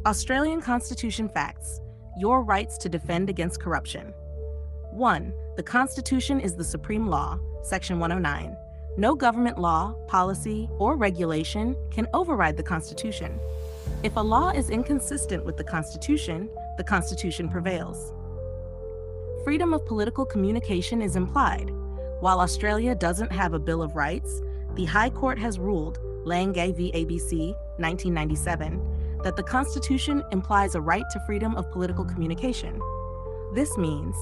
Australian Constitution facts: your rights to defend against corruption. 1. The Constitution is the supreme law, Section 109. No government law, policy, or regulation can override the Constitution. If a law is inconsistent with the Constitution prevails. Freedom of political communication is implied. While Australia doesn't have a Bill of Rights, the High Court has ruled, Langay v. ABC, 1997, that the Constitution implies a right to freedom of political communication. This means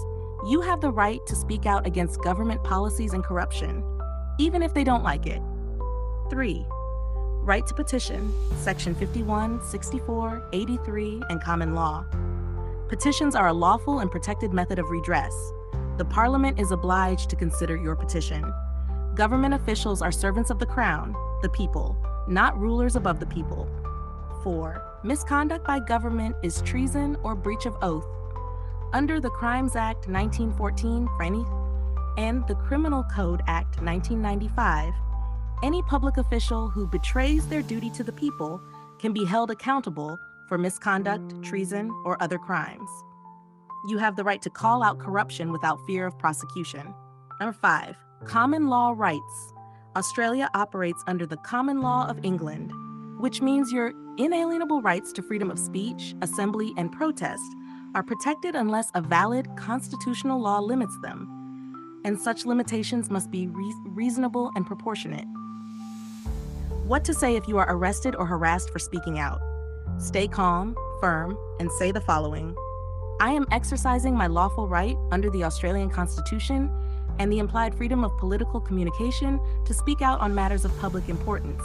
you have the right to speak out against government policies and corruption, even if they don't like it. 3. Right to petition, Section 51, 64, 83, and common law. Petitions are a lawful and protected method of redress. The Parliament is obliged to consider your petition. Government officials are servants of the Crown, the people, not rulers above the people. 4. Misconduct by government is treason or breach of oath. Under the Crimes Act 1914, and the Criminal Code Act 1995, any public official who betrays their duty to the people can be held accountable for misconduct, treason, or other crimes. You have the right to call out corruption without fear of prosecution. 5. Common law rights. Australia operates under the common law of England, which means your inalienable rights to freedom of speech, assembly, and protest are protected unless a valid constitutional law limits them, and such limitations must be reasonable and proportionate. What to say if you are arrested or harassed for speaking out? Stay calm, firm, and say the following: I am exercising my lawful right under the Australian Constitution and the implied freedom of political communication to speak out on matters of public importance.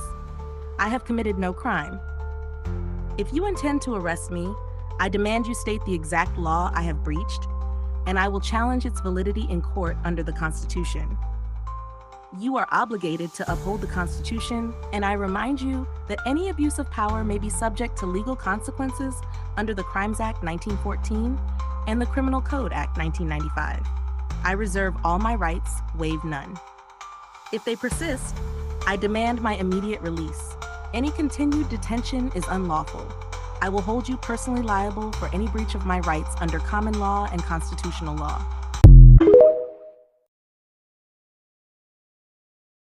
I have committed no crime. If you intend to arrest me, I demand you state the exact law I have breached, and I will challenge its validity in court under the Constitution. You are obligated to uphold the Constitution, and I remind you that any abuse of power may be subject to legal consequences under the Crimes Act 1914 and the Criminal Code Act 1995. I reserve all my rights, waive none. If they persist, I demand my immediate release. Any continued detention is unlawful. I will hold you personally liable for any breach of my rights under common law and constitutional law.